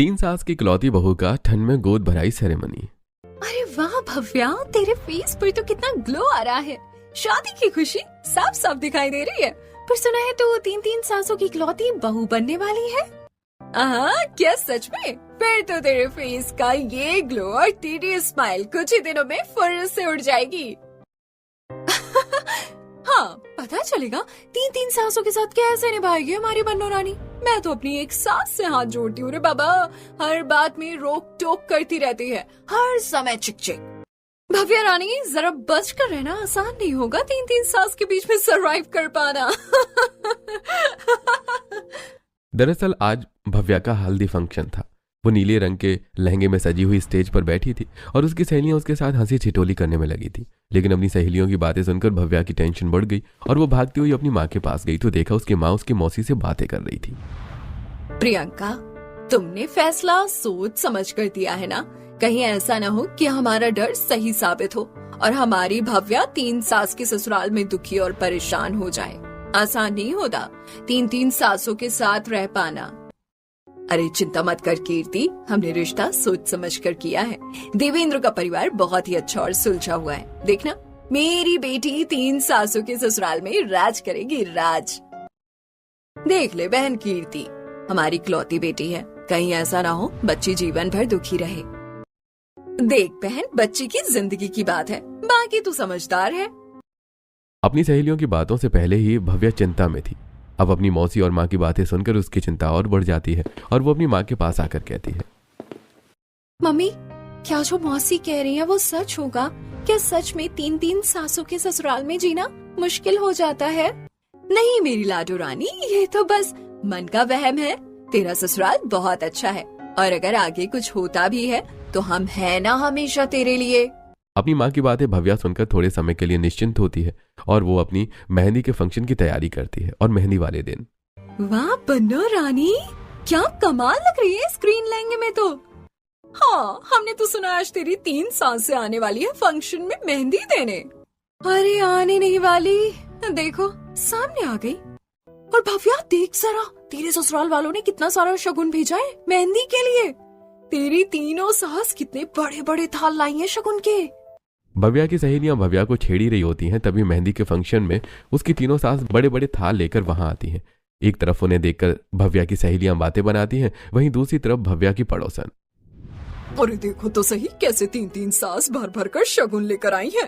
3 सास की इकलौती बहू का ठंड में गोद भराई सेरेमनी। अरे वाह भव्या, तेरे फेस पर तो कितना ग्लो आ रहा है। शादी की खुशी साफ साफ दिखाई दे रही है। पर सुना है तो 3 सासों की इकलौती बहू बनने वाली है। क्या सच में? फिर तो तेरे फेस का ये ग्लो और तेरी स्माइल कुछ ही दिनों में फुर्र से उड़ जाएगी। हाँ, पता चलेगा 3 सासों के साथ कैसे निभाएगी हमारी बन्नो रानी। मैं तो अपनी एक सास से हाथ जोड़ती हूँ रे बाबा, हर बात में रोक टोक करती रहती है, हर समय चिक चिक। भव्या रानी जरा बच कर रहना, आसान नहीं होगा 3 सास के बीच में सरवाइव कर पाना। दरअसल आज भव्या का हल्दी फंक्शन था। वो नीले रंग के लहंगे में सजी हुई स्टेज पर बैठी थी और उसकी सहेलियां उसके साथ हंसी छिटोली करने में लगी थी। लेकिन अपनी सहेलियों की बातें सुनकर भव्या की टेंशन बढ़ गई और वो भागती हुई अपनी माँ के पास गई तो देखा उसकी माँ उसकी मौसी से बातें कर रही थी। प्रियंका, तुमने फैसला सोच समझ कर दिया है ना? कहीं ऐसा न हो कि हमारा डर सही साबित हो और हमारी भव्या 3 सास के ससुराल में दुखी और परेशान हो जाए। आसान नहीं होता 3 सासों के साथ रह पाना। अरे चिंता मत कर कीर्ति, हमने रिश्ता सोच समझ कर किया है। देवेंद्र का परिवार बहुत ही अच्छा और सुलझा हुआ है। देखना, मेरी बेटी 3 सासों के ससुराल में राज करेगी, राज। देख ले बहन कीर्ति, हमारी इकलौती बेटी है, कहीं ऐसा ना हो बच्ची जीवन भर दुखी रहे। देख बहन, बच्ची की जिंदगी की बात है, बाकी तू समझदार है। अपनी सहेलियों की बातों से पहले ही भव्या चिंता में थी। अब अपनी मौसी और माँ की बातें सुनकर उसकी चिंता और बढ़ जाती है और वो अपनी माँ के पास आकर कहती है, मम्मी, क्या जो मौसी कह रही है वो सच होगा? क्या सच में 3 सासों के ससुराल में जीना मुश्किल हो जाता है? नहीं मेरी लाडो रानी, ये तो बस मन का वहम है। तेरा ससुराल बहुत अच्छा है और अगर आगे कुछ होता भी है तो हम है ना हमेशा तेरे लिए। अपनी माँ की बातें भव्या सुनकर थोड़े समय के लिए निश्चिंत होती है और वो अपनी मेहंदी के फंक्शन की तैयारी करती है। और मेहंदी वाले दिन, वाह बन्नो रानी, क्या कमाल लग रही है स्क्रीन लहंगे में तो। हाँ, हमने तो सुना आज तेरी 3 सास से आने वाली है फंक्शन में मेहंदी देने। अरे आने नहीं वाली, देखो सामने आ गई। और भव्या देख जरा, तेरे ससुराल वालों ने कितना सारा शगुन भेजा है मेहंदी के लिए। तेरी 3 सास कितने बड़े बड़े थाल लाई हैं शगुन के। भव्या की सहेलियां भव्या को छेड़ी रही होती हैं। तभी मेहंदी के फंक्शन में उसकी 3 सास बड़े बड़े थाल लेकर वहां आती हैं। एक तरफ उन्हें देखकर भव्या की सहेलियां बातें बनाती हैं, वहीं दूसरी तरफ भव्या की पड़ोसन। अरे देखो तो सही, कैसे 3 सास भर भर कर शगुन लेकर आई हैं।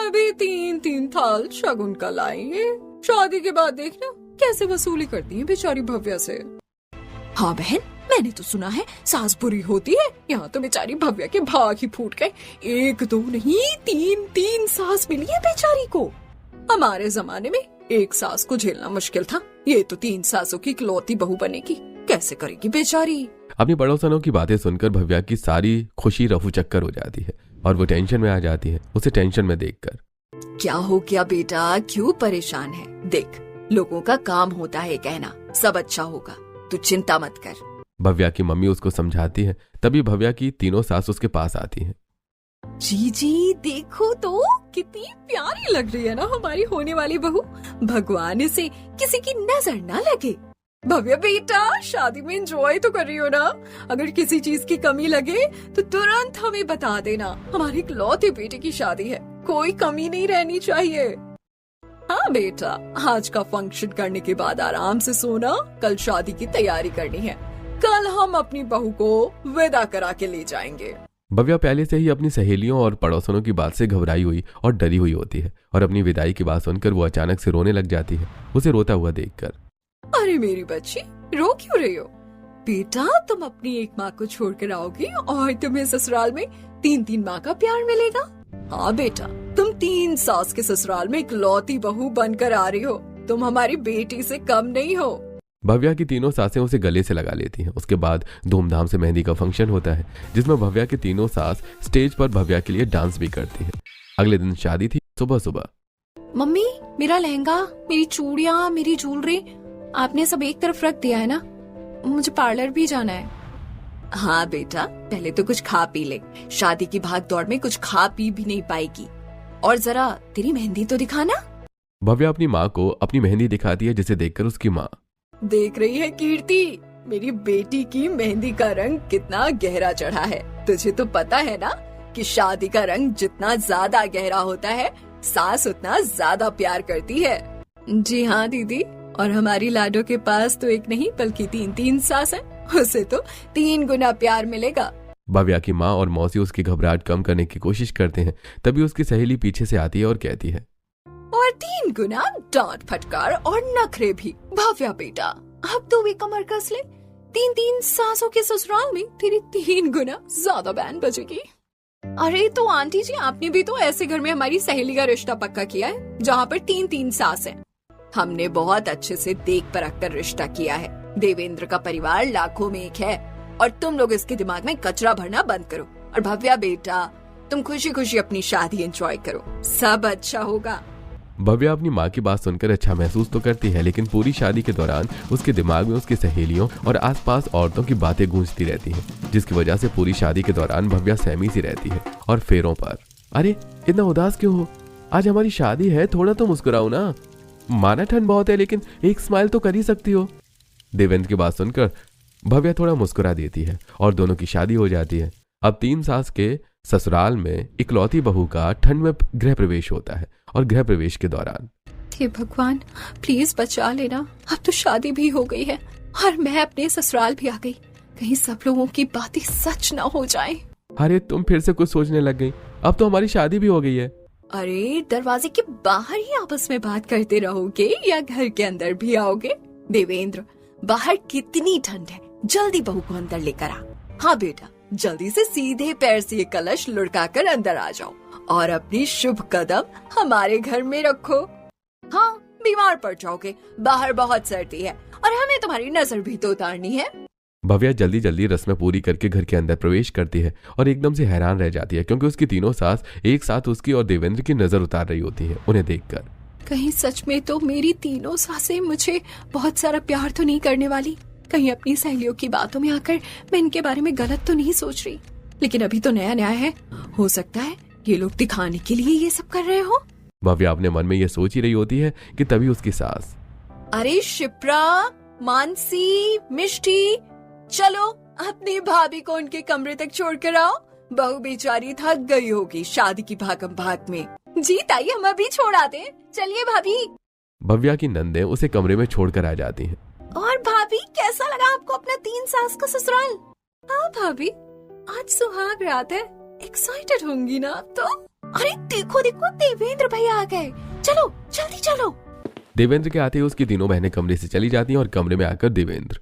अभी 3 थाल शगुन का लाई है। शादी के बाद देखना कैसे वसूली करती है बेचारी भव्या से। हाँ बहन, मैंने तो सुना है सास बुरी होती है। यहाँ तो बेचारी भव्या के भाग ही फूट गए। 1 2 नहीं 3 सास मिली है बेचारी को। हमारे जमाने में 1 सास को झेलना मुश्किल था, ये तो 3 सासों की इकलौती बहू बनेगी, कैसे करेगी बेचारी। अपनी पड़ोसनों की बातें सुनकर भव्या की सारी खुशी रफू चक्कर हो जाती है और वो टेंशन में आ जाती है उसे टेंशन में देखकर। क्या हो गया बेटा, क्यों परेशान है? देख, लोगों का काम होता है कहना सब अच्छा होगा, तू चिंता मत कर। भव्या की मम्मी उसको समझाती है। तभी भव्या की 3 सास उसके पास आती हैं। जी देखो तो कितनी प्यारी लग रही है ना हमारी होने वाली बहू। भगवान इसे किसी की नजर ना लगे। भव्या बेटा, शादी में एंजॉय तो कर रही हो ना? अगर किसी चीज की कमी लगे तो तुरंत हमें बता देना। हमारी इकलौते बेटे की शादी है, कोई कमी नहीं रहनी चाहिए। हाँ बेटा, आज का फंक्शन करने के बाद आराम से सोना, कल शादी की तैयारी करनी है। कल हम अपनी बहू को विदा करा के ले जाएंगे। भव्या पहले से ही अपनी सहेलियों और पड़ोसनों की बात से घबराई हुई और डरी हुई होती है और अपनी विदाई की बात सुनकर वो अचानक से रोने लग जाती है, उसे रोता हुआ देखकर। अरे मेरी बच्ची, रो क्यों रही हो? बेटा, तुम अपनी एक माँ को छोड़कर आओगी और तुम्हें ससुराल में 3 माँ का प्यार मिलेगा। हाँ बेटा, तुम 3 सास के ससुराल में इकलौती बहू बनकर आ रही हो। तुम हमारी बेटी से कम नहीं हो। भव्या की 3 सासें उसे गले से लगा लेती हैं। उसके बाद धूमधाम से मेहंदी का फंक्शन होता है जिसमें भव्या की 3 सास स्टेज पर भव्या के लिए डांस भी करती हैं। अगले दिन शादी थी। सुबह सुबह, मम्मी, मेरा लहंगा, मेरी चूड़ियाँ, मेरी ज्वेलरी आपने सब एक तरफ रख दिया है ना? मुझे पार्लर भी जाना है। हाँ बेटा, पहले तो कुछ खा पी ले, शादी की भाग दौड़ में कुछ खा पी भी नहीं पाएगी। और जरा तेरी मेहंदी तो दिखाना। भव्या अपनी माँ को अपनी मेहंदी दिखाती है जिसे देखकर उसकी माँ, देख रही है कीर्ति, मेरी बेटी की मेहंदी का रंग कितना गहरा चढ़ा है। तुझे तो पता है ना कि शादी का रंग जितना ज्यादा गहरा होता है, सास उतना ज्यादा प्यार करती है। जी हाँ दीदी, और हमारी लाडो के पास तो एक नहीं बल्कि 3 सास है, उसे तो 3 गुना प्यार मिलेगा। भव्या की माँ और मौसी उसकी घबराहट कम करने की कोशिश करते हैं। तभी उसकी सहेली पीछे से आती है और कहती है, और 3 गुना डांट फटकार और नखरे भी। भव्या बेटा, अब तो भी कमर कस ले, 3 सासों के ससुराल में तेरी 3 गुना ज्यादा बैंड बजेगी। अरे तो आंटी जी, आपने भी तो ऐसे घर में हमारी सहेली का रिश्ता पक्का किया है जहाँ पर 3 सास है। हमने बहुत अच्छे से देख परख कर रिश्ता किया है। देवेंद्र का परिवार लाखों में एक है और तुम लोग इसके दिमाग में कचरा भरना बंद करो। और भव्या बेटा, तुम खुशी खुशी अपनी शादी एंजॉय करो, सब अच्छा होगा। भव्या अपनी माँ की बात सुनकर अच्छा महसूस तो करती है, लेकिन पूरी शादी के दौरान उसके दिमाग में उसकी सहेलियों और आसपास औरतों की बातें गूंजती रहती हैं, जिसकी वजह से पूरी शादी के दौरान भव्या सहमी सी रहती है और फेरों पर। अरे इतना उदास क्यों हो? आज हमारी शादी है, थोड़ा तो मुस्कुराओ ना। माना ठंड बहुत है, लेकिन एक स्माइल तो कर ही सकती हो। देवेंद्र की बात सुनकर भव्या थोड़ा मुस्कुरा देती है और दोनों की शादी हो जाती है। अब 3 सास के ससुराल में इकलौती बहू का ठंड में गृह प्रवेश होता है और गृह प्रवेश के दौरान, हे भगवान प्लीज बचा लेना, अब तो शादी भी हो गई है और मैं अपने ससुराल भी आ गई। कहीं सब लोगों की बातें सच ना हो जाए। अरे तुम फिर से कुछ सोचने लग गई? अब तो हमारी शादी भी हो गई है। अरे दरवाजे के बाहर ही आपस में बात करते रहोगे या घर के अंदर भी आओगे? देवेंद्र, बाहर कितनी ठंड है, जल्दी बहू को अंदर लेकर आ। हाँ बेटा, जल्दी से सीधे पैर से ये कलश लुढ़का कर अंदर आ जाओ और अपनी शुभ कदम हमारे घर में रखो। हाँ, बीमार पड़ जाओगे, बाहर बहुत सर्दी है और हमें तुम्हारी नजर भी तो उतारनी है। भव्या जल्दी जल्दी रस्में पूरी करके घर के अंदर प्रवेश करती है और एकदम से हैरान रह जाती है, क्योंकि उसकी तीनों सास एक साथ उसकी और देवेंद्र की नजर उतार रही होती है उन्हें देखकर। कहीं सच में तो मेरी 3 सासें मुझे बहुत सारा प्यार तो नहीं करने वाली? कहीं अपनी सहेलियों की बातों में आकर मैं इनके बारे में गलत तो नहीं सोच रही? लेकिन अभी तो नया नया है, हो सकता है ये लोग दिखाने के लिए ये सब कर रहे हो। भव्या अपने मन में ये सोच ही रही होती है कि तभी उसकी सास, अरे शिप्रा, मानसी, मिष्टी, चलो अपनी भाभी को उनके कमरे तक छोड़ कर आओ। बहू बेचारी थक गई होगी शादी की भागम भाग में। जी ताई, हम अभी छोड़ आते, चलिए भाभी। भव्या की नंदें उसे कमरे में छोड़कर आ जाती हैं। और भाभी, कैसा लगा आपको अपना 3 सास का ससुराल? हाँ भाभी, आज सुहाग रात है, एक्साइटेड होंगी ना आप तो। अरे देखो देखो, देवेंद्र भैया आ गए, चलो जल्दी चलो। देवेंद्र के आते ही उसकी तीनों बहनें कमरे से चली जाती हैं और कमरे में आकर देवेंद्र,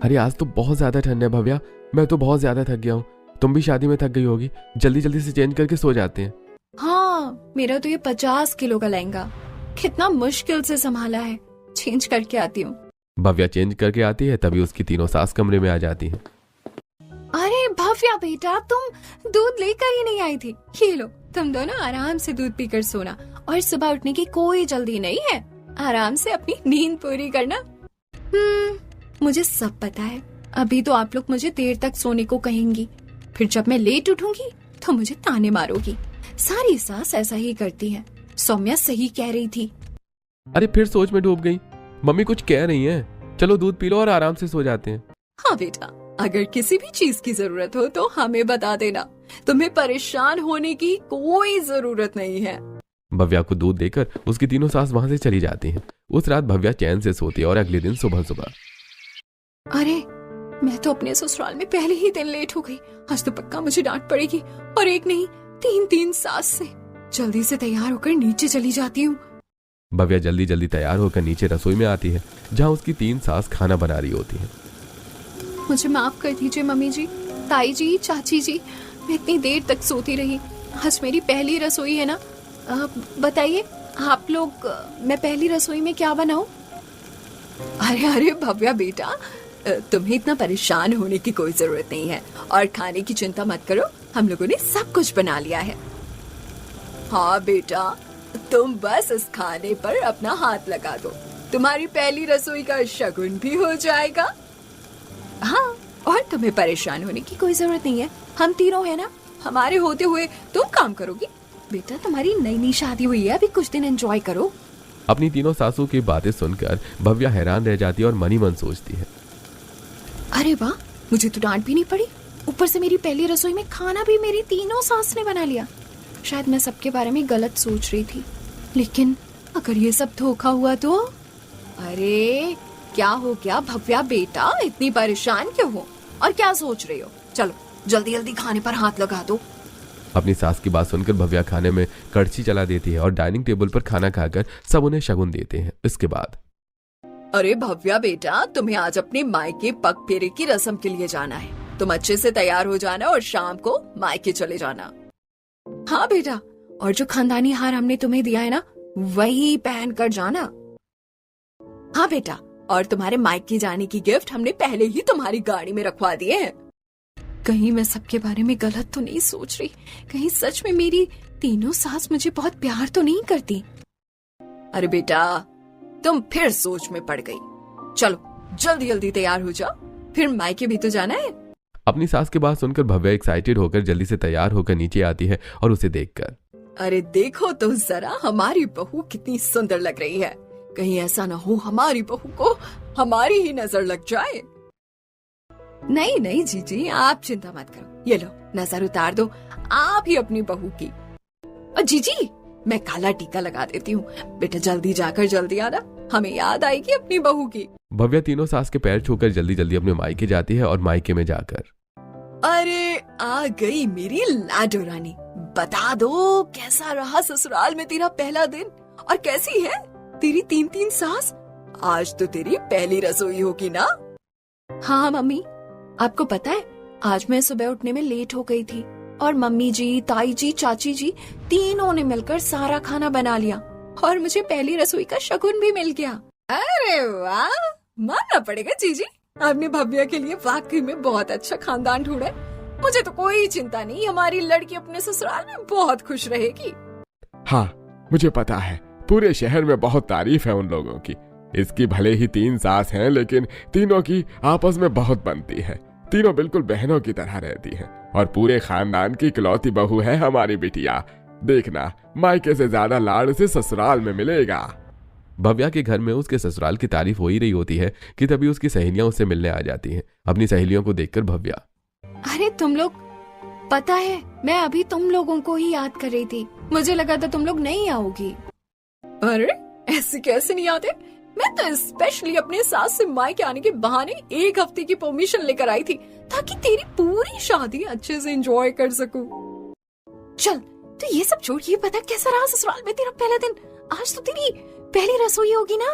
अरे आज तो बहुत ज्यादा ठंड है भव्या, मैं तो बहुत ज्यादा थक गया हूँ, तुम भी शादी में थक गई होगी, जल्दी जल्दी से चेंज करके सो जाते हैं। हाँ, मेरा तो ये 50 किलो का लहंगा कितना मुश्किल से संभाला है, चेंज करके आती हूँ। भव्या चेंज करके आती है, तभी उसकी तीनों सास कमरे में आ जाती हैं। अरे भव्या बेटा, तुम दूध लेकर ही नहीं आई थी, ये लो, तुम दोनों आराम से दूध पीकर सोना और सुबह उठने की कोई जल्दी नहीं है, आराम से अपनी नींद पूरी करना। मुझे सब पता है, अभी तो आप लोग मुझे देर तक सोने को कहेंगी, फिर जब मैं लेट उठूंगी तो मुझे ताने मारोगी। सारी सास ऐसा ही करती है, सौम्या सही कह रही थी। अरे फिर सोच में डूब गई, मम्मी कुछ कह रही हैं, चलो दूध पी लो और आराम से सो जाते हैं। हाँ बेटा, अगर किसी भी चीज की जरूरत हो तो हमें बता देना, तुम्हें परेशान होने की कोई जरूरत नहीं है। भव्या को दूध देकर उसकी तीनों सास वहाँ से चली जाती हैं। उस रात भव्या चैन से सोती है और अगले दिन सुबह सुबह, अरे मैं तो अपने ससुराल में पहले ही दिन लेट हो गई, आज तो पक्का मुझे डांट पड़ेगी, और एक नहीं 3 सास से। जल्दी से तैयार होकर नीचे चली जाती हूँ। भव्या जल्दी जल्दी तैयार होकर नीचे रसोई में आती है, जहाँ उसकी 3 सास खाना बना रही होती है। मुझे माफ कर दीजिए मम्मी जी, ताई जी, चाची जी, मैं इतनी देर तक सोती रही, आज मेरी पहली रसोई है ना। बताइए आप लोग, मैं पहली रसोई में क्या बनाऊं? अरे अरे भव्या बेटा, तुम्हें इतना परेशान होने की कोई जरूरत नहीं है, और खाने की चिंता मत करो, हम लोगों ने सब कुछ बना लिया है। हाँ बेटा, तुम बस इस खाने पर अपना हाथ लगा दो, तुम्हारी पहली रसोई का शगुन भी हो जाएगा। हाँ, और तुम्हें परेशान होने की कोई जरूरत नहीं है, हम तीनों है ना, हमारे होते हुए तुम काम करोगी। बेटा तुम्हारी नई नई शादी हुई है, अभी कुछ दिन एंजॉय करो। अपनी तीनों सासू की बातें सुनकर भव्या हैरान रह जाती है और मन ही मन सोचती है, अरे वाह, मुझे तो डांट भी नहीं पड़ी। ऊपर से मेरी पहली रसोई में खाना भी मेरी तीनों सास ने बना लिया। शायद मैं सबके बारे में गलत सोच रही थी, लेकिन अगर ये सब धोखा हुआ तो? अरे क्या हो गया भव्या बेटा, इतनी परेशान क्यों हो और क्या सोच रही हो? चलो जल्दी जल्दी खाने पर हाथ लगा दो। अपनी सास की बात सुनकर भव्या खाने में कड़छी चला देती है और डाइनिंग टेबल पर खाना खाकर सब उन्हें शगुन देते हैं। इसके बाद, अरे भव्या बेटा, तुम्हें आज अपने मायके पग फेरे की रस्म के लिए जाना है। तुम अच्छे से तैयार हो जाना और शाम को मायके चले जाना। हाँ बेटा, और जो खानदानी हार हमने तुम्हें दिया है ना, वही पहन कर जाना। हाँ बेटा, और तुम्हारे मायके जाने की गिफ्ट हमने पहले ही तुम्हारी गाड़ी में रखवा दिए हैं। कहीं मैं सबके बारे में गलत तो नहीं सोच रही? कहीं सच में मेरी तीनों सास मुझे बहुत प्यार तो नहीं करती? अरे बेटा, तुम फिर सोच में पड़ गई। चलो जल्दी जल्दी तैयार हो जाओ, फिर मायके भी तो जाना है। अपनी सास की बात सुनकर भव्या एक्साइटेड होकर जल्दी से तैयार होकर नीचे आती है और उसे देखकर, अरे देखो तो जरा, हमारी बहू कितनी सुंदर लग रही है। कहीं ऐसा ना हो हमारी बहू को हमारी ही नजर लग जाए। नहीं नहीं जीजी, आप चिंता मत करो। ये लो, नजर उतार दो आप ही अपनी बहू की। और जीजी, मैं काला टीका लगा देती हूँ। बेटा जल्दी जाकर जल्दी आना, हमें याद आएगी अपनी बहू की। भव्या तीनों सास के पैर छूकर जल्दी जल्दी अपने मायके जाती है और मायके में जाकर, अरे आ गई मेरी लाडो रानी। बता दो कैसा रहा ससुराल में तेरा पहला दिन, और कैसी है तेरी तीन तीन सास? आज तो तेरी पहली रसोई होगी ना? हाँ मम्मी, आपको पता है आज मैं सुबह उठने में लेट हो गई थी और मम्मी जी, ताई जी, चाची जी तीनों ने मिलकर सारा खाना बना लिया और मुझे पहली रसोई का शगुन भी मिल गया। अरे वाह, मानना पड़ेगा जीजी, आपने भव्या के लिए वाकई में बहुत अच्छा खानदान ढूंढा है। मुझे तो कोई चिंता नहीं, हमारी लड़की अपने ससुराल में बहुत खुश रहेगी। हाँ, मुझे पता है, पूरे शहर में बहुत तारीफ है उन लोगों की। इसकी भले ही 3 सास हैं, लेकिन तीनों की आपस में बहुत बनती है। तीनों बिल्कुल बहनों की तरह रहती हैं और पूरे खानदान की इकलौती बहू है हमारी बिटिया। देखना, मायके से ज्यादा लाड़ से ससुराल में मिलेगा। भव्या के घर में उसके ससुराल की तारीफ हो ही रही होती है कि तभी उसकी सहेलियां उससे मिलने आ जाती हैं। अपनी सहेलियों को देखकर भव्या, अरे तुम लोग, पता है मैं अभी तुम लोगों को ही याद कर रही थी। मुझे लगा था तुम लोग नहीं आओगी। अरे ऐसे कैसे नहीं आते? मैं तो स्पेशली अपने सास से मायके आने के बहाने 1 हफ्ते की परमिशन लेकर आई थी ताकि तेरी पूरी शादी अच्छे से एंजॉय कर सकूं। चल तो ये सब छोड़, ये पता कैसा रहा ससुराल में तेरा पहला दिन? आज तो तेरी पहली रसोई होगी ना?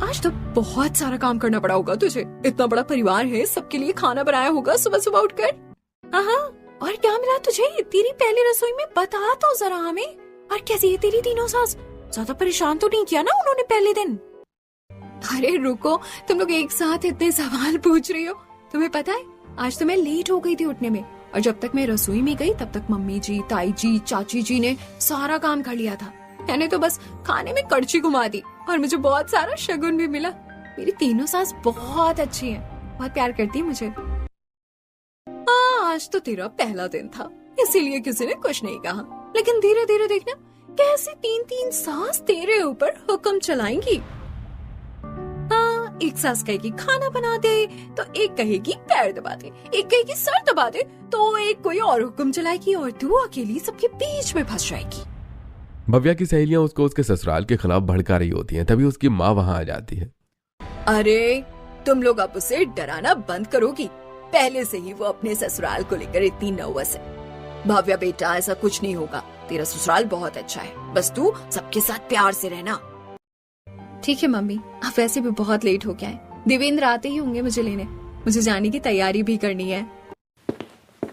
आज तो बहुत सारा काम करना पड़ा होगा तुझे। इतना बड़ा परिवार है, सबके लिए खाना बनाया होगा सुबह सुबह उठकर। हाँ, और क्या मिला तुझे तेरी पहली रसोई में? बता तो जरा हमें। और कैसी है तेरी तीनों सास? ज्यादा परेशान तो नहीं किया ना उन्होंने पहले दिन? अरे रुको, तुम लोग एक साथ इतने सवाल पूछ रही हो। तुम्हें पता है आज तो मैं लेट हो गई थी उठने में, और जब तक मैं रसोई में गई तब तक मम्मी जी, ताई जी, चाची जी ने सारा काम कर लिया था। मैंने तो बस खाने में कड़छी घुमा दी और मुझे बहुत सारा शगुन भी मिला। मेरी तीनों सास बहुत अच्छी हैं, बहुत प्यार करती है मुझे। आज तो तेरा पहला दिन था, इसीलिए किसी ने कुछ नहीं कहा, लेकिन धीरे धीरे देखना कैसे 3-3 सास तेरे ऊपर हुक्म चलाएंगी। हाँ, एक सास कहेगी खाना बना दे तो एक कहेगी पैर दबा दे, एक कहेगी सर दबा दे तो एक कोई और हुक्म चलाएगी, और तू अकेली सबके बीच में फंस जाएगी। भव्या की सहेलियां उसको उसके ससुराल के खिलाफ भड़का रही होती हैं। तभी उसकी माँ वहां आ जाती है। अरे तुम लोग अब उसे डराना बंद करोगी? पहले से ही वो अपने ससुराल को लेकर इतनी नर्वस है। भव्या बेटा, ऐसा कुछ नहीं होगा, तेरा ससुराल बहुत अच्छा है, बस तू सबके साथ प्यार से रहना। ठीक है मम्मी, आप वैसे भी बहुत लेट हो गया है। देवेंद्र आते ही होंगे मुझे लेने, मुझे जाने की तैयारी भी करनी है।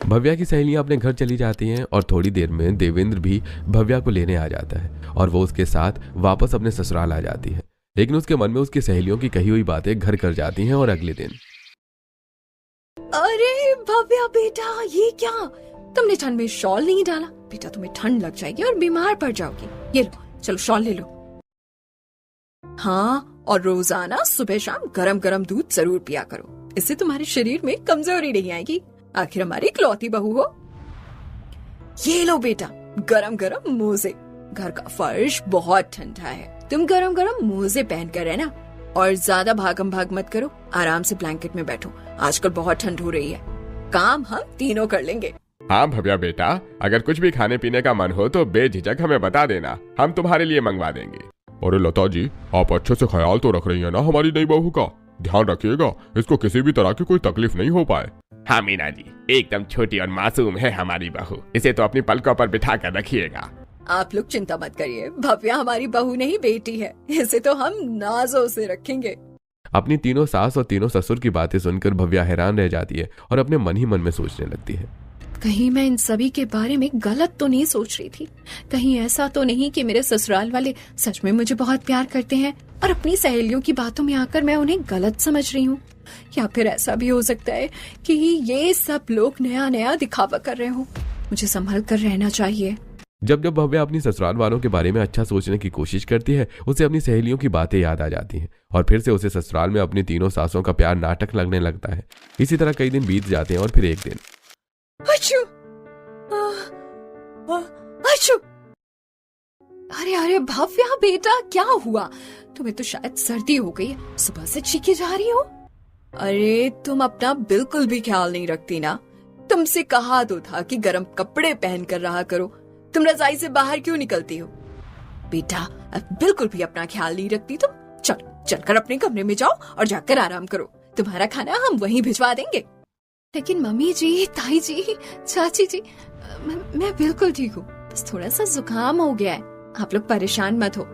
भव्या की सहेलियां अपने घर चली जाती हैं और थोड़ी देर में देवेंद्र भी भव्या को लेने आ जाता है और वो उसके साथ वापस अपने ससुराल आ जाती है। लेकिन उसके मन में उसकी सहेलियों की कही हुई बातें घर कर जाती हैं। और अगले दिन, अरे भव्या बेटा, ये क्या? तुमने ठंड में शॉल नहीं डाला? बेटा तुम्हें ठंड लग जाएगी और बीमार पड़ जाओगी। ये लो, चलो शॉल ले लो। हाँ, और रोजाना सुबह शाम गरम गरम दूध जरूर पिया करो, इससे तुम्हारे शरीर में कमजोरी नहीं आएगी। आखिर हमारी इकलौती बहू हो। ये लो बेटा, गरम गरम मोजे। घर का फर्श बहुत ठंडा है, तुम गरम गरम मोजे पहन कर रहना। और ज्यादा भागम भाग मत करो, आराम से ब्लैंकेट में बैठो, आजकल बहुत ठंड हो रही है। काम हम तीनों कर लेंगे। हाँ भव्या बेटा, अगर कुछ भी खाने पीने का मन हो तो बेझिझक हमें बता देना, हम तुम्हारे लिए मंगवा देंगे। अरे लता जी, आप अच्छे से ख्याल तो रख रही है ना हमारी नई बहू का? ध्यान रखिएगा, इसको किसी भी तरह की कोई तकलीफ नहीं हो पाए। हाँ मीना जी, एकदम छोटी और मासूम है हमारी बहू, इसे तो अपनी पलकों पर बिठा कर रखिएगा। आप लोग चिंता मत करिए, भव्या हमारी बहू नहीं बेटी है, इसे तो हम नाजों से रखेंगे। अपनी तीनों सास और तीनों ससुर की बातें सुनकर भव्या हैरान रह जाती है और अपने मन ही मन में सोचने लगती है, कहीं मैं इन सभी के बारे में गलत तो नहीं सोच रही थी? कहीं ऐसा तो नहीं कि मेरे ससुराल वाले सच में मुझे बहुत प्यार करते हैं और अपनी सहेलियों की बातों में आकर मैं उन्हें गलत समझ रही हूँ? या फिर ऐसा भी हो सकता है कि ये सब लोग नया नया दिखावा कर रहे हो? मुझे संभल कर रहना चाहिए। जब जब भव्या अपनी ससुराल वालों के बारे में अच्छा सोचने की कोशिश करती है, उसे अपनी सहेलियों की बातें याद आ जाती हैं और फिर से उसे ससुराल में अपनी तीनों सासों का प्यार नाटक लगने लगता है। इसी तरह कई दिन बीत जाते हैं और फिर एक दिन अच्छू! अच्छू! अरे अरे भव्या बेटा, क्या हुआ? तुम्हें तो शायद सर्दी हो गई है, सुबह से चीखे जा रही हो। अरे तुम अपना बिल्कुल भी ख्याल नहीं रखती ना। तुमसे कहा तो था कि गर्म कपड़े पहन कर रहा करो, तुम रजाई से बाहर क्यों निकलती हो? बेटा अब बिल्कुल भी अपना ख्याल नहीं रखती तुम। चलकर अपने कमरे में जाओ और जाकर आराम करो, तुम्हारा खाना हम वहीं भिजवा देंगे। लेकिन मम्मी जी, ताई जी, चाची जी, मैं बिल्कुल ठीक हूँ, बस थोड़ा सा जुकाम हो गया है, आप लोग परेशान मत हो।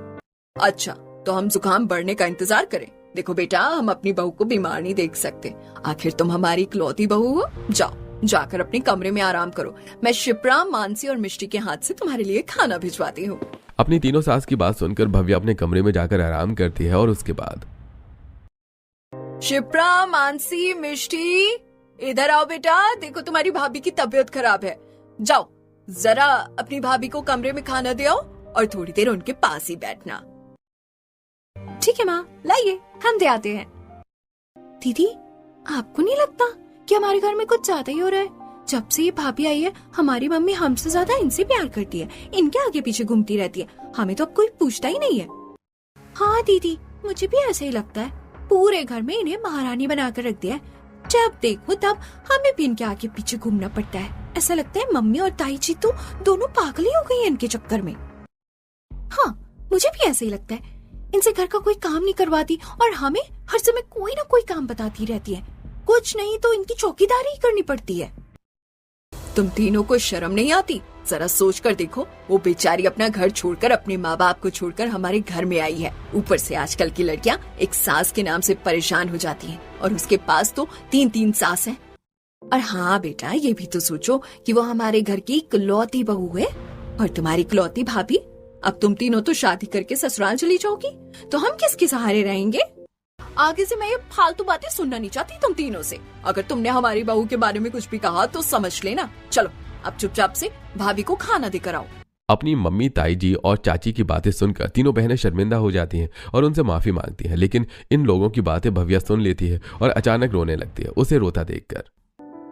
अच्छा, तो हम जुकाम बढ़ने का इंतजार करें? देखो बेटा, हम अपनी बहू को बीमार नहीं देख सकते, आखिर तुम हमारी इकलौती बहू हो। जाओ, जाकर अपने कमरे में आराम करो, मैं शिप्रा, मानसी और मिष्टी के हाथ से तुम्हारे लिए खाना भिजवाती हूँ। अपनी तीनों सास की बात सुनकर भव्या अपने कमरे में जाकर आराम करती है और उसके बाद शिप्रा, मानसी, मिष्टी, इधर आओ बेटा, देखो तुम्हारी भाभी की तबीयत खराब है। जाओ जरा अपनी भाभी को कमरे में खाना दे आओ और थोड़ी देर उनके पास ही बैठना। ठीक है माँ, लाइए हम दे आते हैं। दीदी, आपको नहीं लगता कि हमारे घर में कुछ ज्यादा ही हो रहा है? जब से ये भाभी आई है, हमारी मम्मी हमसे ज्यादा इनसे प्यार करती है, इनके आगे पीछे घूमती रहती है, हमें तो अब कोई पूछता ही नहीं है। हाँ दीदी, मुझे भी ऐसे ही लगता है, पूरे घर में इन्हें महारानी बनाकर रख दिया है, जब देखो तब हमें भी इनके आगे पीछे घूमना पड़ता है। ऐसा लगता है मम्मी और ताई जी तो दोनों पागल ही हो गई हैं इनके चक्कर में। हाँ, मुझे भी ऐसे ही लगता है, इनसे घर का कोई काम नहीं करवाती और हमें हर समय कोई ना कोई काम बताती रहती है, कुछ नहीं तो इनकी चौकीदारी ही करनी पड़ती है। तुम तीनों को शर्म नहीं आती? जरा सोच कर देखो, वो बेचारी अपना घर छोड़कर, अपने माँ बाप को छोड़कर हमारे घर में आई है। ऊपर से आजकल की लड़कियां एक सास के नाम से परेशान हो जाती हैं और उसके पास तो 3-3 सास हैं। और हाँ बेटा, ये भी तो सोचो कि वो हमारे घर की इकलौती बहू है और तुम्हारी इकलौती भाभी। अब तुम तीनों तो शादी करके ससुराल चली जाओगी, तो हम किसके सहारे रहेंगे? आगे से मैं ये फालतू बातें सुनना नहीं चाहती तुम तीनों से। अगर तुमने हमारी बहू के बारे में कुछ भी कहा तो समझ लेना। चलो अब चुपचाप से भाभी को खाना देकर आओ। अपनी मम्मी, ताई जी और चाची की बातें सुनकर तीनों बहनें शर्मिंदा हो जाती हैं और उनसे माफी मांगती हैं, लेकिन इन लोगों की बातें भव्या सुन लेती है और अचानक रोने लगती है, उसे रोता देखकर।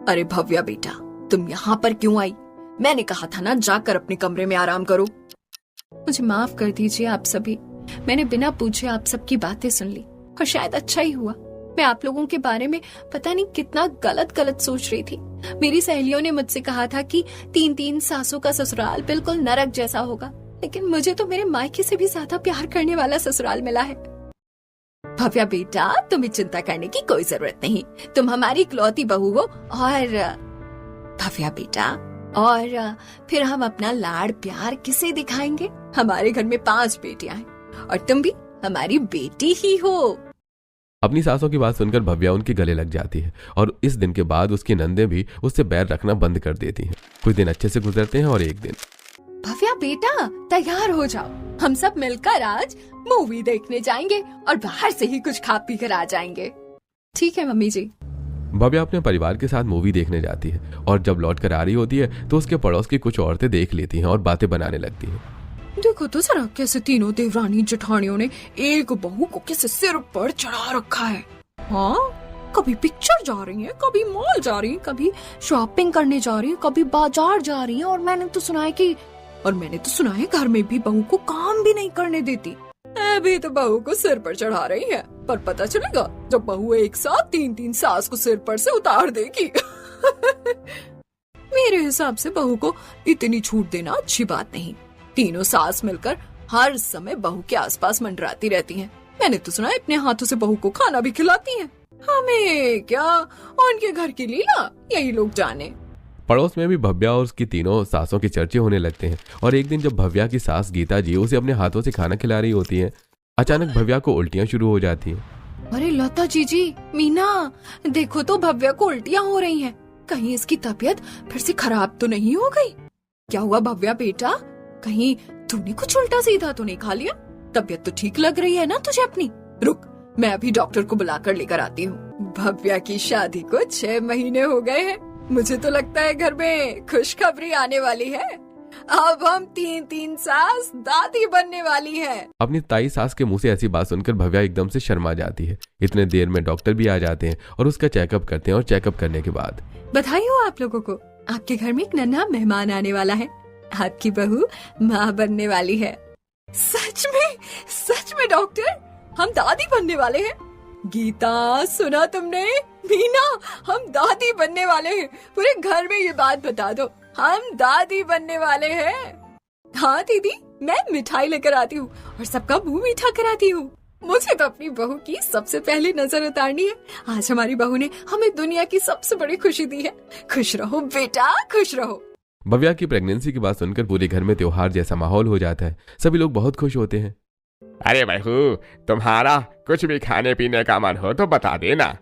अरे भव्या बेटा, तुम यहाँ पर क्यों आई? मैंने कहा था ना, जाकर अपने कमरे में आराम करो। मुझे माफ कर दीजिए आप सभी, मैंने बिना पूछे आप सबकी बातें सुन ली और शायद अच्छा ही हुआ। मैं आप लोगों के बारे में पता नहीं कितना गलत सोच रही थी। मेरी सहेलियों ने मुझसे कहा था कि 3-3 सासों का ससुराल बिल्कुल नरक जैसा होगा, लेकिन मुझे तो मेरे मायके से भी ज्यादा प्यार करने वाला ससुराल मिला है। भव्या बेटा, तुम्हें चिंता करने की कोई जरूरत नहीं, तुम हमारी इकलौती बहू हो। और भव्या बेटा, और फिर हम अपना लाड़ प्यार किसे दिखाएंगे? हमारे घर में 5 बेटियां हैं और तुम भी हमारी बेटी ही हो। अपनी सासों की बात सुनकर भव्या उनके गले लग जाती है और इस दिन के बाद उसकी नंदें भी उससे बैर रखना बंद कर देती हैं। कुछ दिन अच्छे से गुजरते हैं और एक दिन, भव्या बेटा तैयार हो जाओ, हम सब मिलकर आज मूवी देखने जाएंगे और बाहर से ही कुछ खा पी कर आ जाएंगे। ठीक है मम्मी जी। भव्या अपने परिवार के साथ मूवी देखने जाती है और जब लौट कर आ रही होती है तो उसके पड़ोस की कुछ औरतें देख लेती हैं और बातें बनाने लगती हैं। देखो तो जरा कैसे तीनों देवरानी जेठानियों ने एक बहू को कैसे सिर पर चढ़ा रखा है। हाँ, कभी पिक्चर जा रही है, कभी मॉल जा रही है, कभी शॉपिंग करने जा रही है, कभी बाजार जा रही है, और मैंने तो सुना है घर में भी बहू को काम भी नहीं करने देती। अभी तो बहू को सिर पर चढ़ा रही है। पर पता चलेगा जब बहू एक साथ 3-3 सास को सिर पर से उतार देगी। मेरे हिसाब से बहू को इतनी छूट देना अच्छी बात नहीं। तीनों सास मिलकर हर समय बहू के आसपास मंडराती रहती हैं। मैंने तो सुना अपने हाथों से बहू को खाना भी खिलाती हैं। हमें क्या, उनके घर की लीला यही लोग जाने। पड़ोस में भी भव्या और उसकी तीनों सासों के चर्चे होने लगते हैं। और एक दिन जब भव्या की सास गीता जी उसे अपने हाथों से खाना खिला रही होती है, अचानक भव्या को उल्टियां शुरू हो जाती हैं। अरे लता जी, मीना, देखो तो भव्या को उल्टियां हो रही हैं। कहीं इसकी तबीयत फिर से खराब तो नहीं हो गई? क्या हुआ भव्या बेटा, कहीं तूने कुछ उल्टा सीधा तो नहीं खा लिया? तबीयत तो ठीक लग रही है ना तुझे अपनी? रुक, मैं अभी डॉक्टर को बुलाकर लेकर आती हूँ। भव्या की शादी को 6 महीने हो गए हैं। मुझे तो लगता है घर में खुशखबरी आने वाली है। अब हम 3-3 सास दादी बनने वाली है। अपनी ताई सास के मुंह से ऐसी बात सुनकर भव्या एकदम से शर्मा जाती है। इतने देर में डॉक्टर भी आ जाते हैं और उसका चेकअप करते हैं। और चेकअप करने के बाद बधाई हो आप लोगों को, आपके घर में एक नन्हा मेहमान आने वाला है। आपकी बहू माँ बनने वाली है। सच में डॉक्टर, हम दादी बनने वाले हैं। गीता, सुना तुमने? मीना, हम दादी बनने वाले हैं। पूरे घर में ये बात बता दो, हम दादी बनने वाले हैं। हाँ दीदी, मैं मिठाई लेकर आती हूँ और सबका मुंह मीठा कराती हूँ। मुझे तो अपनी बहू की सबसे पहली नजर उतारनी है। आज हमारी बहू ने हमें दुनिया की सबसे बड़ी खुशी दी है। खुश रहो बेटा, खुश रहो। भव्या की प्रेगनेंसी की बात सुनकर पूरे घर में त्योहार जैसा माहौल हो जाता है। सभी लोग बहुत खुश होते हैं। अरे बहू, तुम्हारा कुछ भी खाने पीने का मन हो तो बता देना।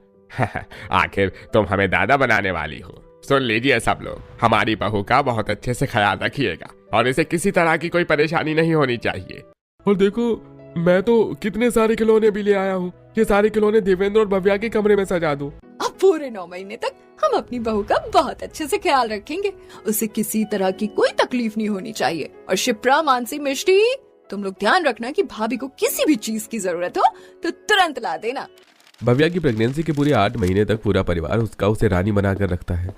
आखिर तुम हमें दादा बनाने वाली हो। सुन लीजिए सब लोग, हमारी बहू का बहुत अच्छे से ख्याल रखिएगा और इसे किसी तरह की कोई परेशानी नहीं होनी चाहिए। और देखो, मैं तो कितने सारे खिलौने भी ले आया हूँ। ये सारे खिलौने देवेंद्र और भव्या के कमरे में सजा दो। अब पूरे 9 महीने तक हम अपनी बहू का बहुत अच्छे से ख्याल रखेंगे। उसे किसी तरह की कोई तकलीफ नहीं होनी चाहिए। और शिप्रा, मानसी, मिष्टी, तुम लोग ध्यान रखना कि भाभी को किसी भी चीज की जरूरत हो तो तुरंत ला देना। भव्या की प्रेगनेंसी के पूरे 8 महीने तक पूरा परिवार उसे रानी बनाकर रखता है।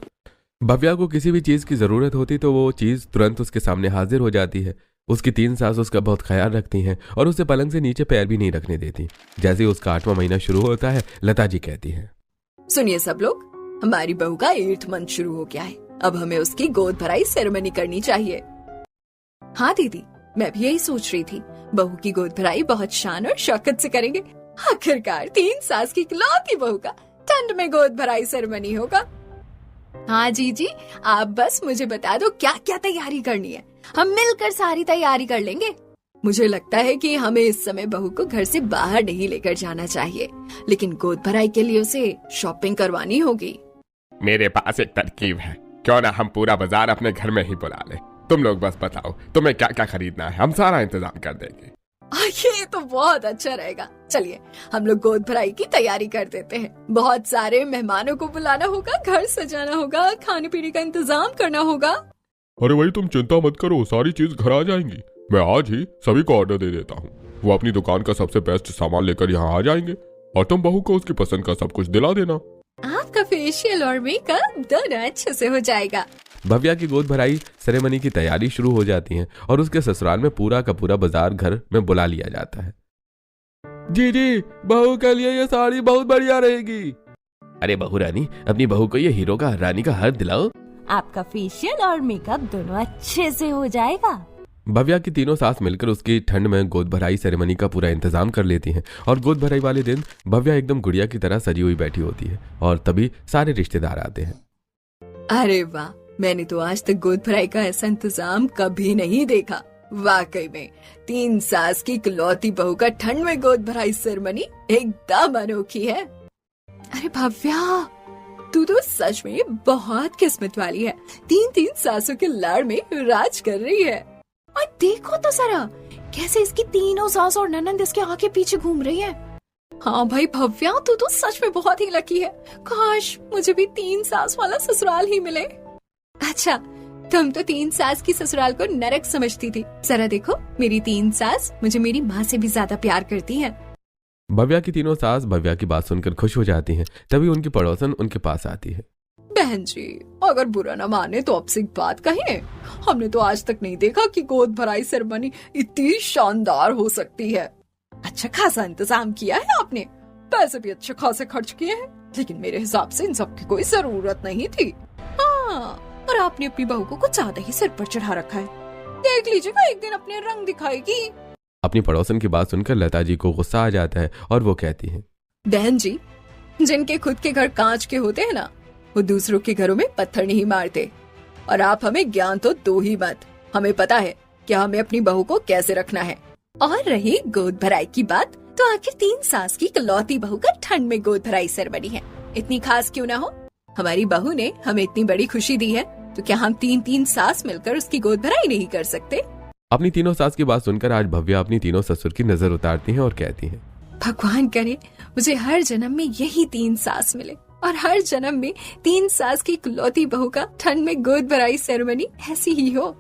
भव्या को किसी भी चीज की जरूरत होती तो वो चीज तुरंत उसके सामने हाजिर हो जाती है। उसकी 3 सास उसका बहुत ख्याल रखती हैं और उसे पलंग से नीचे पैर भी नहीं रखने देती। जैसे ही उसका 8वां महीना शुरू होता है, लता जी कहती है, सुनिए सब लोग, हमारी बहू का 8th मंथ शुरू हो गया है। अब हमें उसकी गोद भराई सेरेमनी करनी चाहिए। हाँ दीदी, मैं भी यही सोच रही थी। बहू की गोद भराई बहुत शान और शौकत से करेंगे। आखिरकार 3 सास की इकलौती बहू का ठंड में गोद भराई सेरेमनी होगा। हाँ जी, आप बस मुझे बता दो क्या क्या तैयारी करनी है, हम मिलकर सारी तैयारी कर लेंगे। मुझे लगता है कि हमें इस समय बहू को घर से बाहर नहीं लेकर जाना चाहिए, लेकिन गोद भराई के लिए उसे शॉपिंग करवानी होगी। मेरे पास एक तरकीब है, क्यों ना हम पूरा बाजार अपने घर में ही बुला ले। तुम लोग बस बताओ तुम्हें क्या क्या खरीदना है, हम सारा इंतजाम कर देंगे। ये तो बहुत अच्छा रहेगा। चलिए हम लोग गोद भराई की तैयारी कर देते हैं। बहुत सारे मेहमानों को बुलाना होगा, घर सजाना होगा, खाने पीने का इंतजाम करना होगा। अरे भाई, तुम चिंता मत करो, सारी चीज घर आ जाएंगी। मैं आज ही सभी को ऑर्डर दे देता हूँ। वो अपनी दुकान का सबसे बेस्ट सामान लेकर यहाँ आ जाएंगे और तुम बहू को उसकी पसंद का सब कुछ दिला देना। आपका फेशियल और मेकअप दोनों अच्छे से हो जाएगा। भव्या की गोद भराई सेरेमनी की तैयारी शुरू हो जाती है और उसके ससुराल में पूरा का पूरा बाजार घर में बुला लिया जाता है। जी, बहू के लिए ये साड़ी बहुत बढ़िया रहेगी। अरे बहू रानी, अपनी बहू को ये हीरो का रानी का हार दिलाओ। आपका फेशियल और मेकअप दोनों अच्छे से हो जाएगा। भव्या की तीनों सास मिलकर उसकी ठंड में गोद भराई सेरेमनी का पूरा इंतजाम कर लेती हैं और गोद भराई वाले दिन भव्या एकदम गुड़िया की तरह सजी हुई बैठी होती है और तभी सारे रिश्तेदार आते हैं। अरे वाह, मैंने तो आज तक गोद भराई का ऐसा इंतजाम कभी नहीं देखा। वाकई में 3 सास की इकलौती बहू का ठंड में गोद भराई सेरेमनी एकदम अनोखी है। अरे भव्या, तू तो सच में बहुत किस्मत वाली है। 3 सासों के लाड़ में राज कर रही है। और देखो तो जरा कैसे इसकी तीनों सास और ननंद इसके आगे पीछे घूम रही है। हाँ भाई भव्या, तू तो सच में बहुत ही लकी है। काश मुझे भी 3 सास वाला ससुराल ही मिले। अच्छा, तुम तो 3 सास की ससुराल को नरक समझती थी। जरा देखो, मेरी 3 सास मुझे मेरी माँ से भी ज्यादा प्यार करती है। भव्या की तीनों सास भव्या की बात सुनकर खुश हो जाती हैं। तभी उनकी पड़ोसन उनके पास आती है। बहन जी, अगर बुरा न माने तो आपसे एक बात कहिए। हमने तो आज तक नहीं देखा कि गोद भराई सेरेमनी इतनी शानदार हो सकती है। अच्छा खासा इंतजाम किया है आपने। पैसे भी अच्छे खासे खर्च किए हैं, लेकिन मेरे हिसाब से इन सब की कोई जरूरत नहीं थी। हाँ, और आपने अपनी बहू को कुछ ज्यादा ही सिर पर चढ़ा रखा है। देख लीजिएगा एक दिन अपने रंग दिखाएगी। अपनी पड़ोसन की बात सुनकर लता जी को गुस्सा आ जाता है और वो कहती है, बहन जी, जिनके खुद के घर कांच के होते हैं ना, वो दूसरों के घरों में पत्थर नहीं मारते। और आप हमें ज्ञान तो दो ही मत, हमें पता है कि हमें अपनी बहू को कैसे रखना है। और रही गोद भराई की बात, तो आखिर 3 सास की इकलौती बहू का ठंड में गोद भराई सेरेमनी है, इतनी खास क्यों ना हो। हमारी बहू ने हमें इतनी बड़ी खुशी दी है, तो क्या हम 3 सास मिलकर उसकी गोद भराई नहीं कर सकते। अपनी तीनों सास की बात सुनकर आज भव्या अपनी तीनों ससुर की नजर उतारती है और कहती है, भगवान करे मुझे हर जन्म में यही 3 सास मिले, और हर जन्म में 3 सास की इकलौती बहू का ठंड में गोद भराई सेरेमनी ऐसी ही हो।